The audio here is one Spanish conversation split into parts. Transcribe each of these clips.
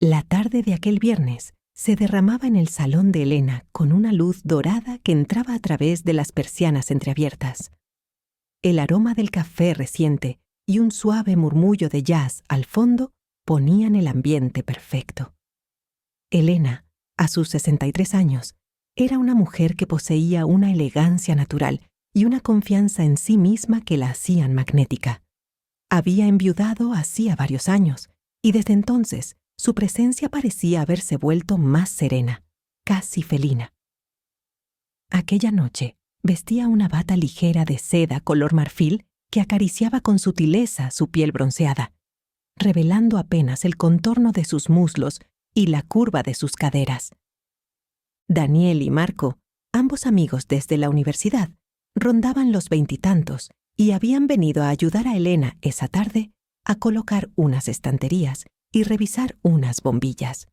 La tarde de aquel viernes se derramaba en el salón de Elena con una luz dorada que entraba a través de las persianas entreabiertas. El aroma del café reciente y un suave murmullo de jazz al fondo ponían el ambiente perfecto. Elena, a sus 63 años, era una mujer que poseía una elegancia natural y una confianza en sí misma que la hacían magnética. Había enviudado hacía varios años y desde entonces su presencia parecía haberse vuelto más serena, casi felina. Aquella noche vestía una bata ligera de seda color marfil que acariciaba con sutileza su piel bronceada, revelando apenas el contorno de sus muslos y la curva de sus caderas. Daniel y Marco, ambos amigos desde la universidad, rondaban los 20 y habían venido a ayudar a Elena esa tarde a colocar unas estanterías y revisar unas bombillas.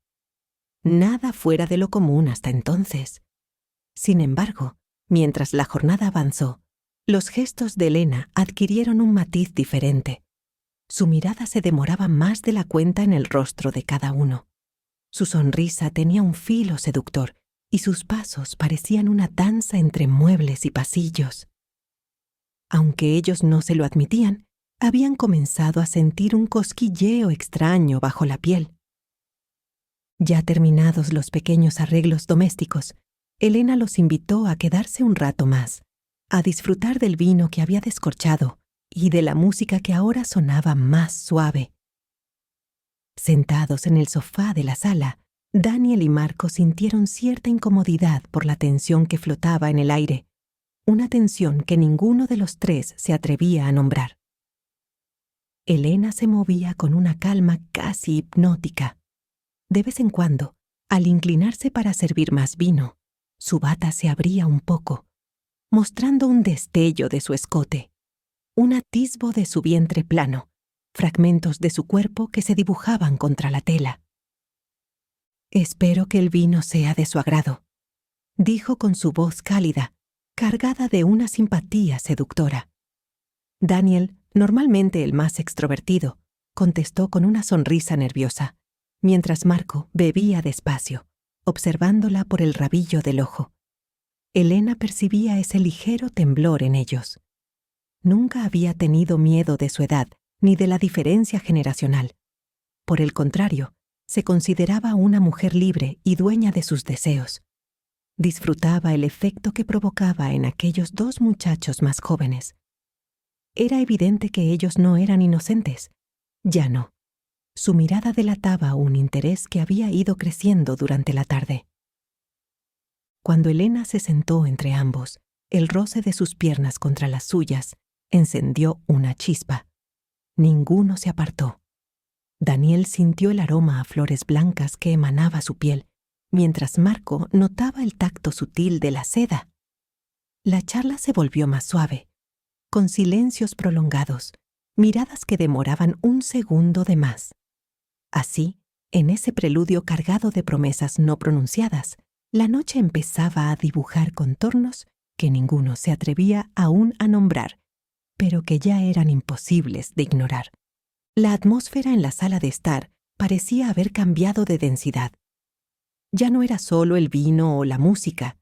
Nada fuera de lo común hasta entonces. Sin embargo, mientras la jornada avanzó, los gestos de Elena adquirieron un matiz diferente. Su mirada se demoraba más de la cuenta en el rostro de cada uno. Su sonrisa tenía un filo seductor y sus pasos parecían una danza entre muebles y pasillos. Aunque ellos no se lo admitían, habían comenzado a sentir un cosquilleo extraño bajo la piel. Ya terminados los pequeños arreglos domésticos, Elena los invitó a quedarse un rato más, a disfrutar del vino que había descorchado y de la música que ahora sonaba más suave. Sentados en el sofá de la sala, Daniel y Marco sintieron cierta incomodidad por la tensión que flotaba en el aire, una tensión que ninguno de los tres se atrevía a nombrar. Elena se movía con una calma casi hipnótica. De vez en cuando, al inclinarse para servir más vino, su bata se abría un poco, mostrando un destello de su escote, un atisbo de su vientre plano, fragmentos de su cuerpo que se dibujaban contra la tela. «Espero que el vino sea de su agrado», dijo con su voz cálida, cargada de una simpatía seductora. Daniel, normalmente el más extrovertido, contestó con una sonrisa nerviosa, mientras Marco bebía despacio, observándola por el rabillo del ojo. Elena percibía ese ligero temblor en ellos. Nunca había tenido miedo de su edad ni de la diferencia generacional. Por el contrario, se consideraba una mujer libre y dueña de sus deseos. Disfrutaba el efecto que provocaba en aquellos dos muchachos más jóvenes. Era evidente que ellos no eran inocentes. Ya no. Su mirada delataba un interés que había ido creciendo durante la tarde. Cuando Elena se sentó entre ambos, el roce de sus piernas contra las suyas encendió una chispa. Ninguno se apartó. Daniel sintió el aroma a flores blancas que emanaba su piel, mientras Marco notaba el tacto sutil de la seda. La charla se volvió más suave, con silencios prolongados, miradas que demoraban un segundo de más. Así, en ese preludio cargado de promesas no pronunciadas, la noche empezaba a dibujar contornos que ninguno se atrevía aún a nombrar, pero que ya eran imposibles de ignorar. La atmósfera en la sala de estar parecía haber cambiado de densidad. Ya no era solo el vino o la música,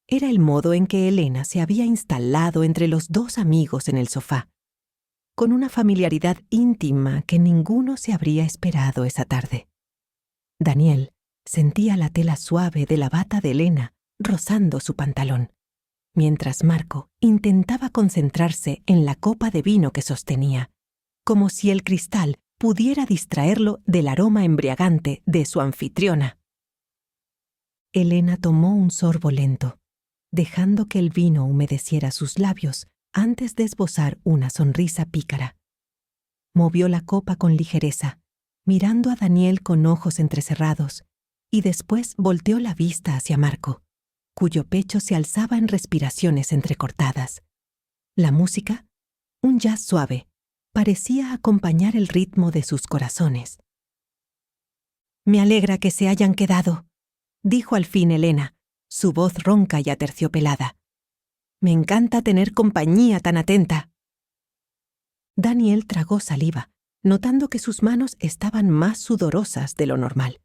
era el modo en que Elena se había instalado entre los dos amigos en el sofá, con una familiaridad íntima que ninguno se habría esperado esa tarde. Daniel sentía la tela suave de la bata de Elena rozando su pantalón, mientras Marco intentaba concentrarse en la copa de vino que sostenía, como si el cristal pudiera distraerlo del aroma embriagante de su anfitriona. Elena tomó un sorbo lento, dejando que el vino humedeciera sus labios antes de esbozar una sonrisa pícara. Movió la copa con ligereza, mirando a Daniel con ojos entrecerrados, y después volteó la vista hacia Marco, cuyo pecho se alzaba en respiraciones entrecortadas. La música, un jazz suave, parecía acompañar el ritmo de sus corazones. «Me alegra que se hayan quedado», dijo al fin Elena, su voz ronca y aterciopelada. «Me encanta tener compañía tan atenta». Daniel tragó saliva, notando que sus manos estaban más sudorosas de lo normal.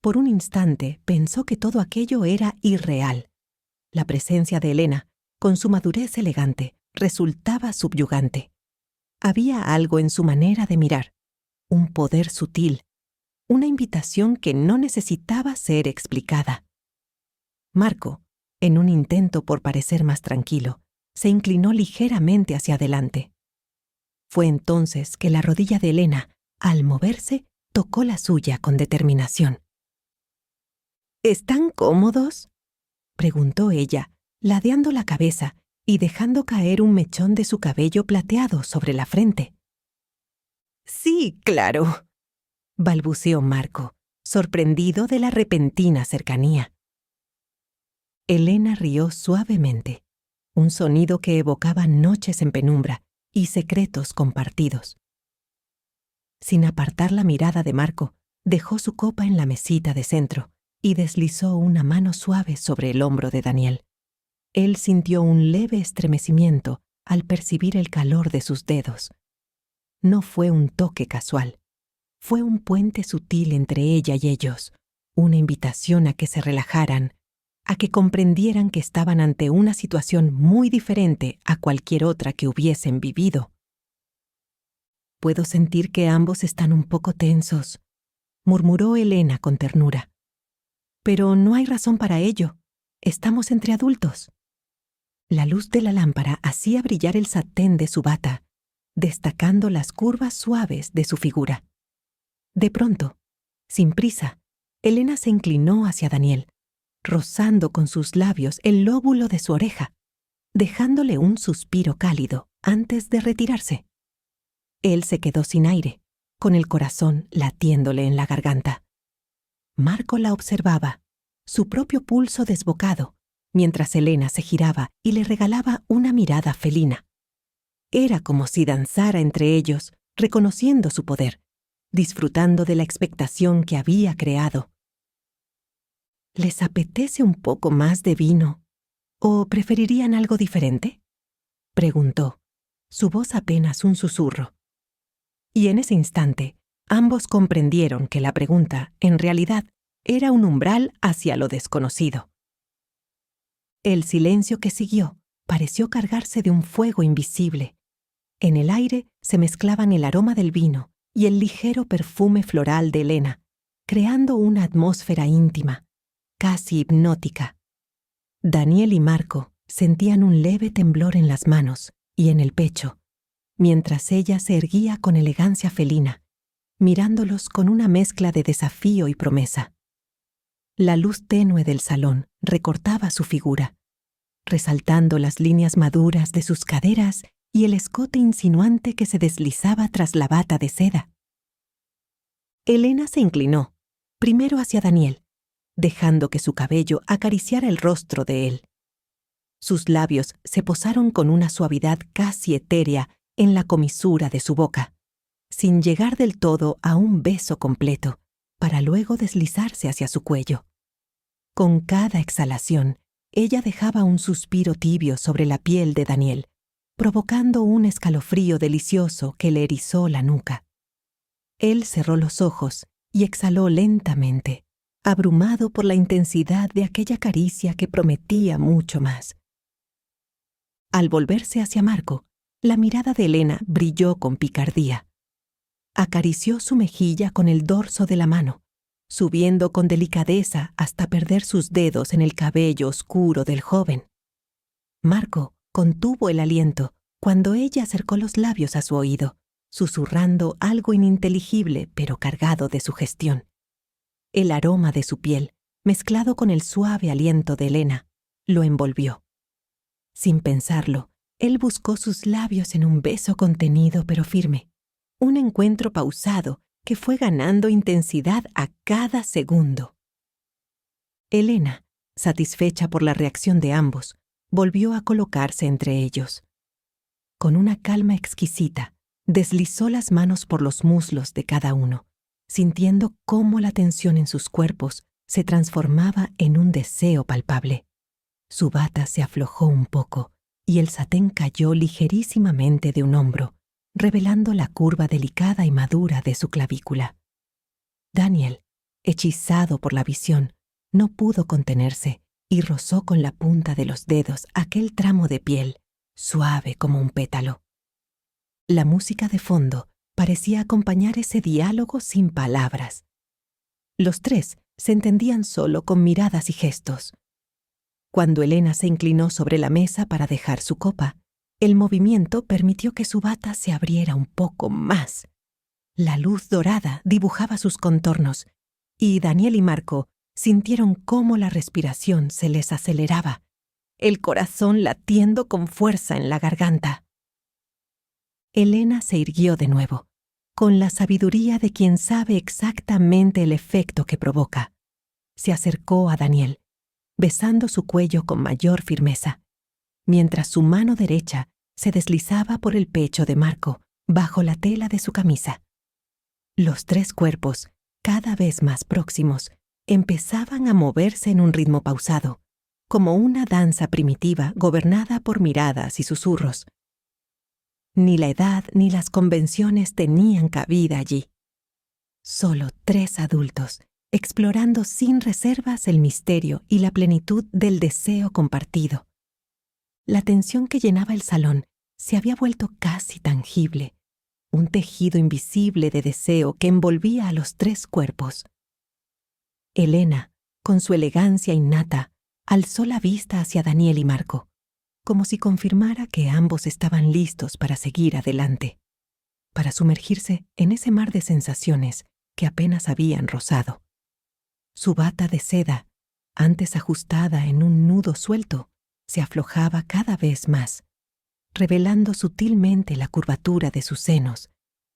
Por un instante pensó que todo aquello era irreal. La presencia de Elena, con su madurez elegante, resultaba subyugante. Había algo en su manera de mirar, un poder sutil, una invitación que no necesitaba ser explicada. Marco, en un intento por parecer más tranquilo, se inclinó ligeramente hacia adelante. Fue entonces que la rodilla de Elena, al moverse, tocó la suya con determinación. ¿Están cómodos?, preguntó ella, ladeando la cabeza y dejando caer un mechón de su cabello plateado sobre la frente. Sí, claro, balbuceó Marco, sorprendido de la repentina cercanía. Elena rió suavemente, un sonido que evocaba noches en penumbra y secretos compartidos. Sin apartar la mirada de Marco, dejó su copa en la mesita de centro y deslizó una mano suave sobre el hombro de Daniel. Él sintió un leve estremecimiento al percibir el calor de sus dedos. No fue un toque casual. Fue un puente sutil entre ella y ellos, una invitación a que se relajaran, a que comprendieran que estaban ante una situación muy diferente a cualquier otra que hubiesen vivido. Puedo sentir que ambos están un poco tensos, murmuró Elena con ternura. Pero no hay razón para ello. Estamos entre adultos. La luz de la lámpara hacía brillar el satén de su bata, destacando las curvas suaves de su figura. De pronto, sin prisa, Elena se inclinó hacia Daniel, rozando con sus labios el lóbulo de su oreja, dejándole un suspiro cálido antes de retirarse. Él se quedó sin aire, con el corazón latiéndole en la garganta. Marco la observaba, su propio pulso desbocado, mientras Elena se giraba y le regalaba una mirada felina. Era como si danzara entre ellos, reconociendo su poder, disfrutando de la expectación que había creado. ¿Les apetece un poco más de vino? ¿O preferirían algo diferente?, preguntó, su voz apenas un susurro. Y en ese instante, ambos comprendieron que la pregunta, en realidad, era un umbral hacia lo desconocido. El silencio que siguió pareció cargarse de un fuego invisible. En el aire se mezclaban el aroma del vino y el ligero perfume floral de Elena, creando una atmósfera íntima, casi hipnótica. Daniel y Marco sentían un leve temblor en las manos y en el pecho, mientras ella se erguía con elegancia felina, mirándolos con una mezcla de desafío y promesa. La luz tenue del salón recortaba su figura, resaltando las líneas maduras de sus caderas y el escote insinuante que se deslizaba tras la bata de seda. Elena se inclinó, primero hacia Daniel, dejando que su cabello acariciara el rostro de él. Sus labios se posaron con una suavidad casi etérea en la comisura de su boca, sin llegar del todo a un beso completo, para luego deslizarse hacia su cuello. Con cada exhalación, ella dejaba un suspiro tibio sobre la piel de Daniel, provocando un escalofrío delicioso que le erizó la nuca. Él cerró los ojos y exhaló lentamente, abrumado por la intensidad de aquella caricia que prometía mucho más. Al volverse hacia Marco, la mirada de Elena brilló con picardía. Acarició su mejilla con el dorso de la mano, subiendo con delicadeza hasta perder sus dedos en el cabello oscuro del joven. Marco contuvo el aliento cuando ella acercó los labios a su oído, susurrando algo ininteligible pero cargado de sugestión. El aroma de su piel, mezclado con el suave aliento de Elena, lo envolvió. Sin pensarlo, él buscó sus labios en un beso contenido pero firme, un encuentro pausado que fue ganando intensidad a cada segundo. Elena, satisfecha por la reacción de ambos, volvió a colocarse entre ellos. Con una calma exquisita, deslizó las manos por los muslos de cada uno, sintiendo cómo la tensión en sus cuerpos se transformaba en un deseo palpable. Su bata se aflojó un poco y el satén cayó ligerísimamente de un hombro, revelando la curva delicada y madura de su clavícula. Daniel, hechizado por la visión, no pudo contenerse y rozó con la punta de los dedos aquel tramo de piel, suave como un pétalo. La música de fondo parecía acompañar ese diálogo sin palabras. Los tres se entendían solo con miradas y gestos. Cuando Elena se inclinó sobre la mesa para dejar su copa, el movimiento permitió que su bata se abriera un poco más. La luz dorada dibujaba sus contornos, y Daniel y Marco sintieron cómo la respiración se les aceleraba, el corazón latiendo con fuerza en la garganta. Elena se irguió de nuevo, con la sabiduría de quien sabe exactamente el efecto que provoca. Se acercó a Daniel, besando su cuello con mayor firmeza, mientras su mano derecha se deslizaba por el pecho de Marco, bajo la tela de su camisa. Los tres cuerpos, cada vez más próximos, empezaban a moverse en un ritmo pausado, como una danza primitiva gobernada por miradas y susurros. Ni la edad ni las convenciones tenían cabida allí. Solo tres adultos, explorando sin reservas el misterio y la plenitud del deseo compartido. La tensión que llenaba el salón se había vuelto casi tangible, un tejido invisible de deseo que envolvía a los tres cuerpos. Elena, con su elegancia innata, alzó la vista hacia Daniel y Marco, como si confirmara que ambos estaban listos para seguir adelante, para sumergirse en ese mar de sensaciones que apenas habían rozado. Su bata de seda, antes ajustada en un nudo suelto, se aflojaba cada vez más, revelando sutilmente la curvatura de sus senos,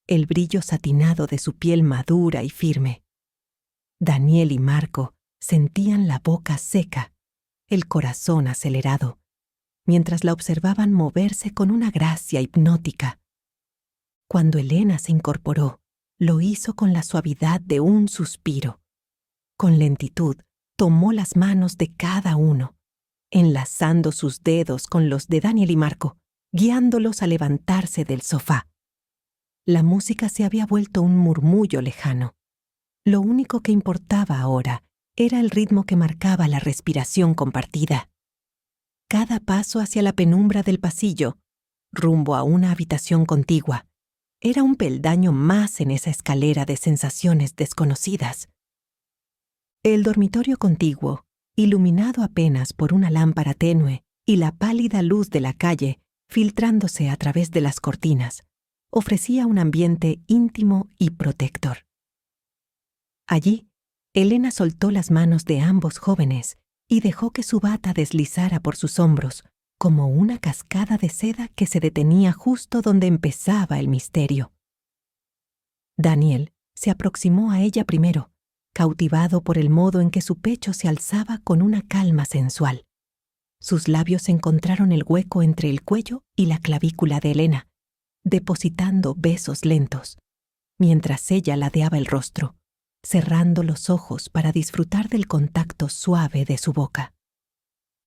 el brillo satinado de su piel madura y firme. Daniel y Marco sentían la boca seca, el corazón acelerado, mientras la observaban moverse con una gracia hipnótica. Cuando Elena se incorporó, lo hizo con la suavidad de un suspiro. Con lentitud, tomó las manos de cada uno, enlazando sus dedos con los de Daniel y Marco, guiándolos a levantarse del sofá. La música se había vuelto un murmullo lejano. Lo único que importaba ahora era el ritmo que marcaba la respiración compartida. Cada paso hacia la penumbra del pasillo, rumbo a una habitación contigua, era un peldaño más en esa escalera de sensaciones desconocidas. El dormitorio contiguo, iluminado apenas por una lámpara tenue y la pálida luz de la calle filtrándose a través de las cortinas, ofrecía un ambiente íntimo y protector. Allí, Elena soltó las manos de ambos jóvenes y dejó que su bata deslizara por sus hombros, como una cascada de seda que se detenía justo donde empezaba el misterio. Daniel se aproximó a ella primero, cautivado por el modo en que su pecho se alzaba con una calma sensual. Sus labios encontraron el hueco entre el cuello y la clavícula de Elena, depositando besos lentos, mientras ella ladeaba el rostro, cerrando los ojos para disfrutar del contacto suave de su boca.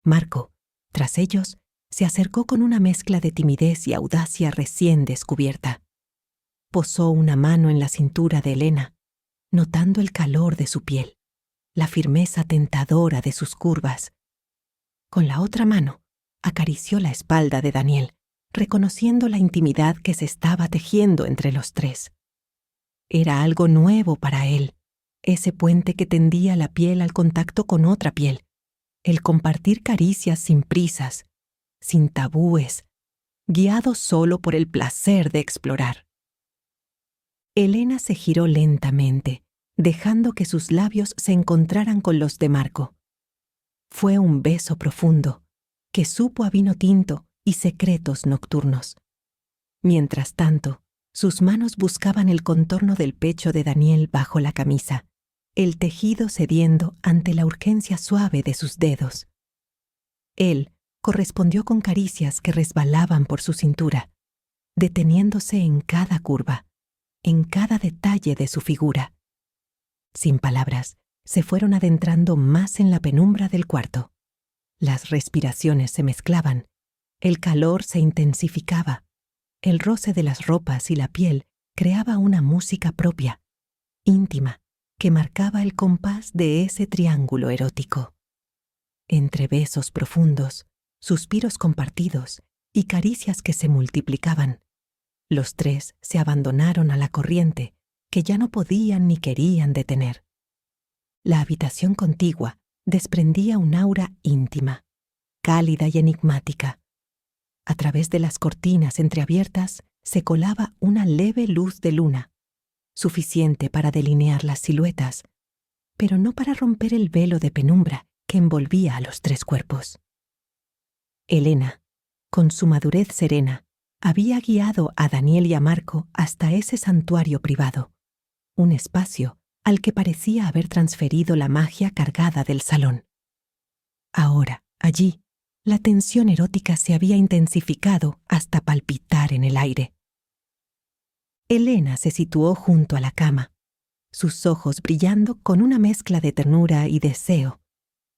Marco, tras ellos, se acercó con una mezcla de timidez y audacia recién descubierta. Posó una mano en la cintura de Elena, notando el calor de su piel, la firmeza tentadora de sus curvas. Con la otra mano, acarició la espalda de Daniel, reconociendo la intimidad que se estaba tejiendo entre los tres. Era algo nuevo para él, ese puente que tendía la piel al contacto con otra piel, el compartir caricias sin prisas, sin tabúes, guiado solo por el placer de explorar. Elena se giró lentamente, dejando que sus labios se encontraran con los de Marco. Fue un beso profundo, que supo a vino tinto y secretos nocturnos. Mientras tanto, sus manos buscaban el contorno del pecho de Daniel bajo la camisa, el tejido cediendo ante la urgencia suave de sus dedos. Él correspondió con caricias que resbalaban por su cintura, deteniéndose en cada curva, en cada detalle de su figura. Sin palabras, se fueron adentrando más en la penumbra del cuarto. Las respiraciones se mezclaban, el calor se intensificaba, el roce de las ropas y la piel creaba una música propia, íntima, que marcaba el compás de ese triángulo erótico. Entre besos profundos, suspiros compartidos y caricias que se multiplicaban, los tres se abandonaron a la corriente que ya no podían ni querían detener. La habitación contigua desprendía un aura íntima, cálida y enigmática. A través de las cortinas entreabiertas se colaba una leve luz de luna, suficiente para delinear las siluetas, pero no para romper el velo de penumbra que envolvía a los tres cuerpos. Elena, con su madurez serena, había guiado a Daniel y a Marco hasta ese santuario privado, un espacio al que parecía haber transferido la magia cargada del salón. Ahora, allí, la tensión erótica se había intensificado hasta palpitar en el aire. Elena se situó junto a la cama, sus ojos brillando con una mezcla de ternura y deseo,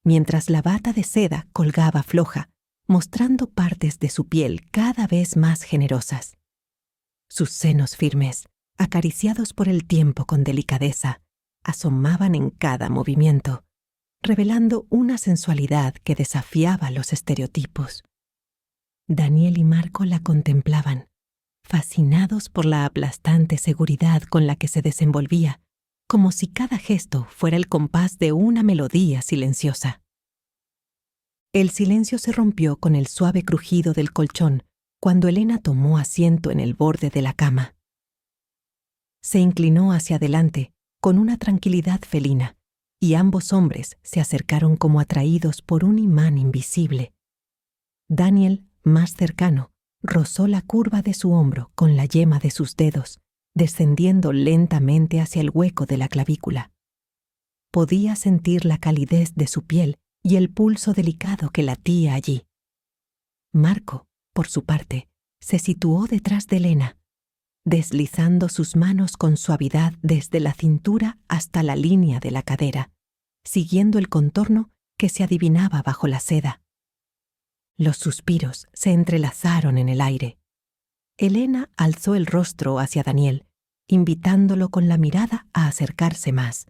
mientras la bata de seda colgaba floja, mostrando partes de su piel cada vez más generosas. Sus senos firmes, acariciados por el tiempo con delicadeza, asomaban en cada movimiento, revelando una sensualidad que desafiaba los estereotipos. Daniel y Marco la contemplaban, fascinados por la aplastante seguridad con la que se desenvolvía, como si cada gesto fuera el compás de una melodía silenciosa. El silencio se rompió con el suave crujido del colchón cuando Elena tomó asiento en el borde de la cama. Se inclinó hacia adelante con una tranquilidad felina, y ambos hombres se acercaron como atraídos por un imán invisible. Daniel, más cercano, rozó la curva de su hombro con la yema de sus dedos, descendiendo lentamente hacia el hueco de la clavícula. Podía sentir la calidez de su piel y el pulso delicado que latía allí. Marco, por su parte, se situó detrás de Elena, deslizando sus manos con suavidad desde la cintura hasta la línea de la cadera, siguiendo el contorno que se adivinaba bajo la seda. Los suspiros se entrelazaron en el aire. Elena alzó el rostro hacia Daniel, invitándolo con la mirada a acercarse más.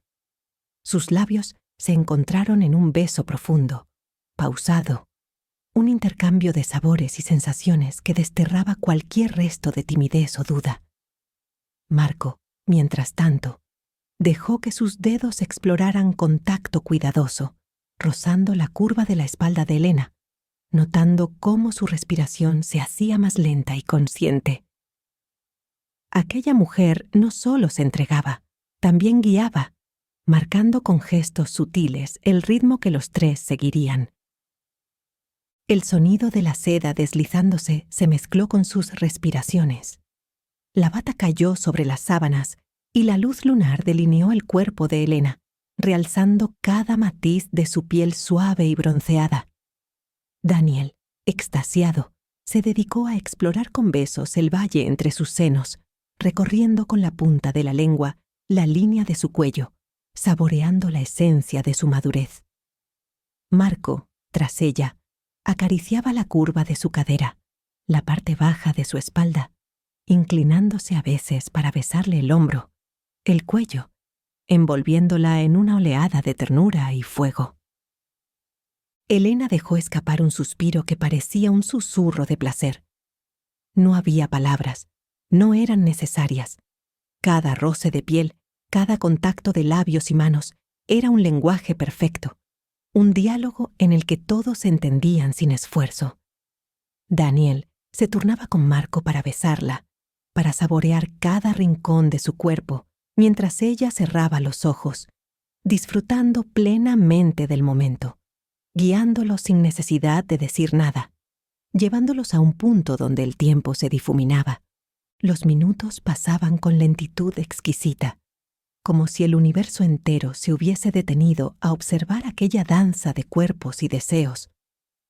Sus labios se encontraron en un beso profundo, pausado, un intercambio de sabores y sensaciones que desterraba cualquier resto de timidez o duda. Marco, mientras tanto, dejó que sus dedos exploraran con tacto cuidadoso, rozando la curva de la espalda de Elena, notando cómo su respiración se hacía más lenta y consciente. Aquella mujer no solo se entregaba, también guiaba, marcando con gestos sutiles el ritmo que los tres seguirían. El sonido de la seda deslizándose se mezcló con sus respiraciones. La bata cayó sobre las sábanas y la luz lunar delineó el cuerpo de Elena, realzando cada matiz de su piel suave y bronceada. Daniel, extasiado, se dedicó a explorar con besos el valle entre sus senos, recorriendo con la punta de la lengua la línea de su cuello, saboreando la esencia de su madurez. Marco, tras ella, acariciaba la curva de su cadera, la parte baja de su espalda, inclinándose a veces para besarle el hombro, el cuello, envolviéndola en una oleada de ternura y fuego. Elena dejó escapar un suspiro que parecía un susurro de placer. No había palabras, no eran necesarias. Cada roce de piel, cada contacto de labios y manos era un lenguaje perfecto, un diálogo en el que todos se entendían sin esfuerzo. Daniel se turnaba con Marco para besarla, para saborear cada rincón de su cuerpo, mientras ella cerraba los ojos, disfrutando plenamente del momento, guiándolos sin necesidad de decir nada, llevándolos a un punto donde el tiempo se difuminaba. Los minutos pasaban con lentitud exquisita, como si el universo entero se hubiese detenido a observar aquella danza de cuerpos y deseos.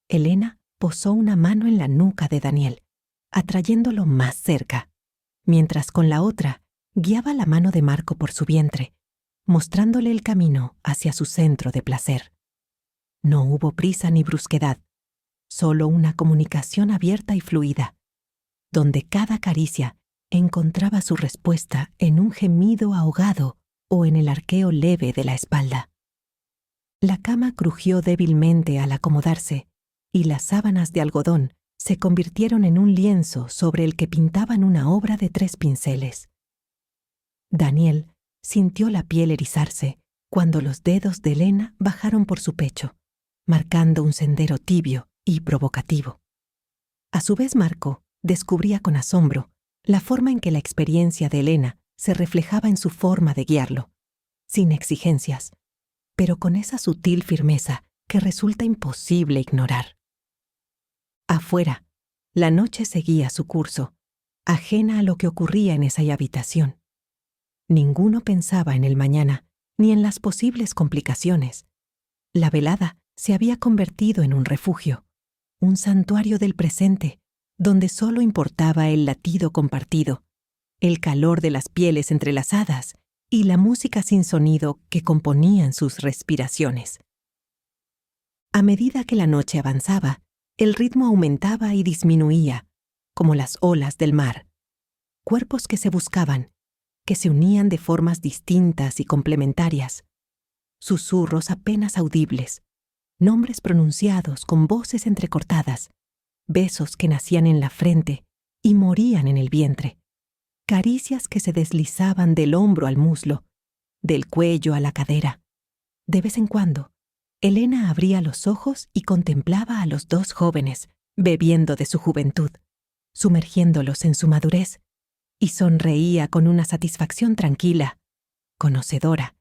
Elena posó una mano en la nuca de Daniel, atrayéndolo más cerca, mientras con la otra guiaba la mano de Marco por su vientre, mostrándole el camino hacia su centro de placer. No hubo prisa ni brusquedad, solo una comunicación abierta y fluida. donde cada caricia encontraba su respuesta en un gemido ahogado o en el arqueo leve de la espalda. La cama crujió débilmente al acomodarse y las sábanas de algodón se convirtieron en un lienzo sobre el que pintaban una obra de 3 pinceles. Daniel sintió la piel erizarse cuando los dedos de Elena bajaron por su pecho, marcando un sendero tibio y provocativo. A su vez, Marco descubría con asombro la forma en que la experiencia de Elena se reflejaba en su forma de guiarlo, sin exigencias, pero con esa sutil firmeza que resulta imposible ignorar. Afuera, la noche seguía su curso, ajena a lo que ocurría en esa habitación. Ninguno pensaba en el mañana, ni en las posibles complicaciones. La velada se había convertido en un refugio, un santuario del presente, donde solo importaba el latido compartido, el calor de las pieles entrelazadas y la música sin sonido que componían sus respiraciones. A medida que la noche avanzaba, el ritmo aumentaba y disminuía, como las olas del mar. Cuerpos que se buscaban, que se unían de formas distintas y complementarias. Susurros apenas audibles, nombres pronunciados con voces entrecortadas, besos que nacían en la frente y morían en el vientre, caricias que se deslizaban del hombro al muslo, del cuello a la cadera. De vez en cuando, Elena abría los ojos y contemplaba a los 2 jóvenes, bebiendo de su juventud, sumergiéndolos en su madurez, y sonreía con una satisfacción tranquila, conocedora,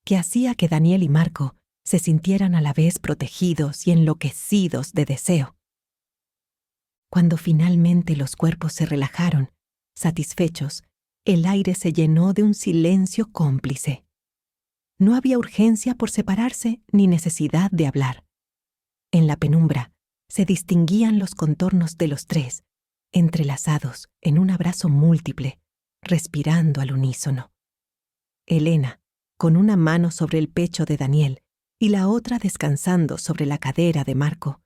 que hacía que Daniel y Marco se sintieran a la vez protegidos y enloquecidos de deseo. Cuando finalmente los cuerpos se relajaron, satisfechos, el aire se llenó de un silencio cómplice. No había urgencia por separarse ni necesidad de hablar. En la penumbra se distinguían los contornos de los 3, entrelazados en un abrazo múltiple, respirando al unísono. Elena, con una mano sobre el pecho de Daniel y la otra descansando sobre la cadera de Marco,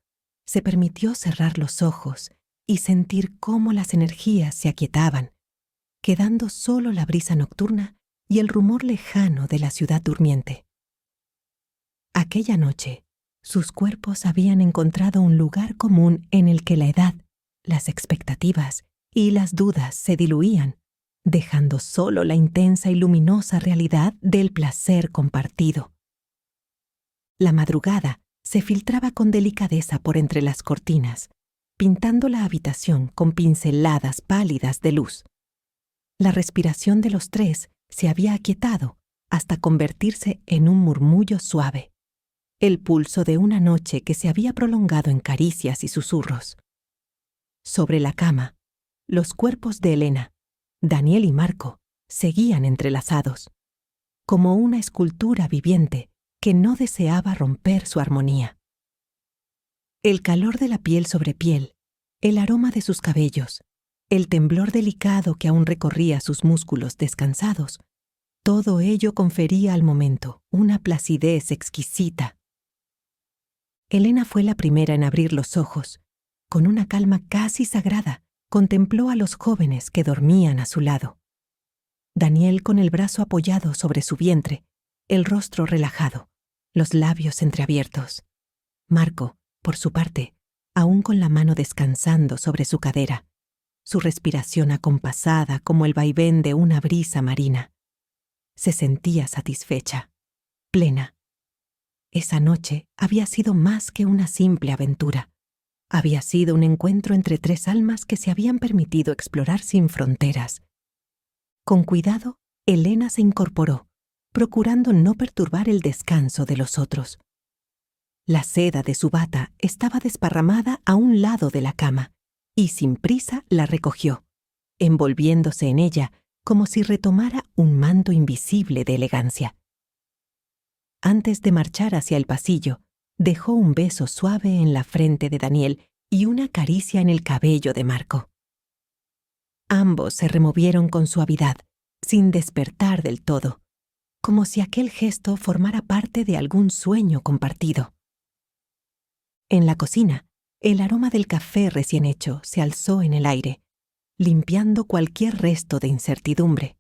se permitió cerrar los ojos y sentir cómo las energías se aquietaban, quedando solo la brisa nocturna y el rumor lejano de la ciudad durmiente. Aquella noche, sus cuerpos habían encontrado un lugar común en el que la edad, las expectativas y las dudas se diluían, dejando solo la intensa y luminosa realidad del placer compartido. La madrugada se filtraba con delicadeza por entre las cortinas, pintando la habitación con pinceladas pálidas de luz. La respiración de los 3 se había aquietado hasta convertirse en un murmullo suave, el pulso de una noche que se había prolongado en caricias y susurros. Sobre la cama, los cuerpos de Elena, Daniel y Marco seguían entrelazados, como una escultura viviente que no deseaba romper su armonía. El calor de la piel sobre piel, el aroma de sus cabellos, el temblor delicado que aún recorría sus músculos descansados, todo ello confería al momento una placidez exquisita. Elena fue la primera en abrir los ojos. Con una calma casi sagrada, contempló a los jóvenes que dormían a su lado. Daniel con el brazo apoyado sobre su vientre, el rostro relajado, los labios entreabiertos. Marco, por su parte, aún con la mano descansando sobre su cadera, su respiración acompasada como el vaivén de una brisa marina. Se sentía satisfecha, plena. Esa noche había sido más que una simple aventura. Había sido un encuentro entre 3 almas que se habían permitido explorar sin fronteras. Con cuidado, Elena se incorporó, procurando no perturbar el descanso de los otros. La seda de su bata estaba desparramada a un lado de la cama, y sin prisa la recogió, envolviéndose en ella como si retomara un manto invisible de elegancia. Antes de marchar hacia el pasillo, dejó un beso suave en la frente de Daniel y una caricia en el cabello de Marco. Ambos se removieron con suavidad, sin despertar del todo, como si aquel gesto formara parte de algún sueño compartido. En la cocina, el aroma del café recién hecho se alzó en el aire, limpiando cualquier resto de incertidumbre.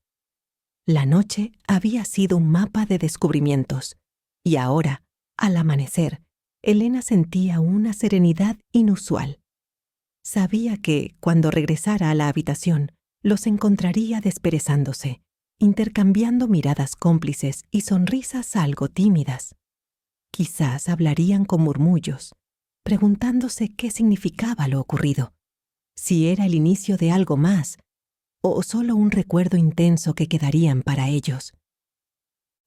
La noche había sido un mapa de descubrimientos, y ahora, al amanecer, Elena sentía una serenidad inusual. Sabía que, cuando regresara a la habitación, los encontraría desperezándose, intercambiando miradas cómplices y sonrisas algo tímidas. Quizás hablarían con murmullos, preguntándose qué significaba lo ocurrido, si era el inicio de algo más o solo un recuerdo intenso que quedarían para ellos.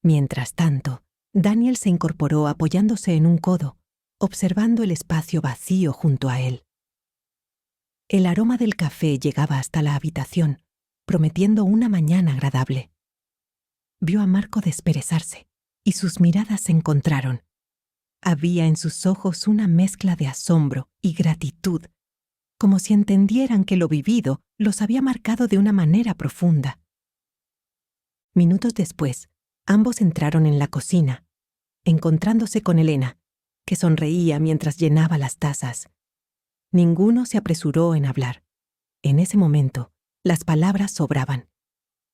Mientras tanto, Daniel se incorporó apoyándose en un codo, observando el espacio vacío junto a él. El aroma del café llegaba hasta la habitación, prometiendo una mañana agradable. Vio a Marco desperezarse, y sus miradas se encontraron. Había en sus ojos una mezcla de asombro y gratitud, como si entendieran que lo vivido los había marcado de una manera profunda. Minutos después, ambos entraron en la cocina, encontrándose con Elena, que sonreía mientras llenaba las tazas. Ninguno se apresuró en hablar. En ese momento, las palabras sobraban.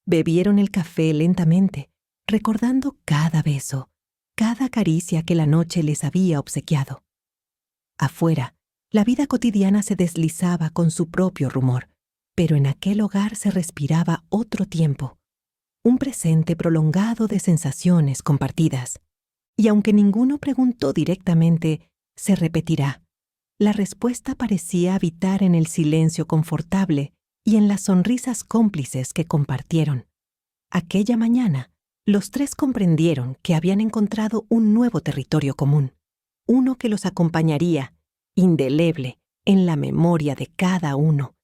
Bebieron el café lentamente, recordando cada beso, cada caricia que la noche les había obsequiado. Afuera, la vida cotidiana se deslizaba con su propio rumor, pero en aquel hogar se respiraba otro tiempo, un presente prolongado de sensaciones compartidas. Y aunque ninguno preguntó directamente, ¿se repetirá?, la respuesta parecía habitar en el silencio confortable y en las sonrisas cómplices que compartieron. Aquella mañana, los tres comprendieron que habían encontrado un nuevo territorio común, uno que los acompañaría, indeleble, en la memoria de cada uno.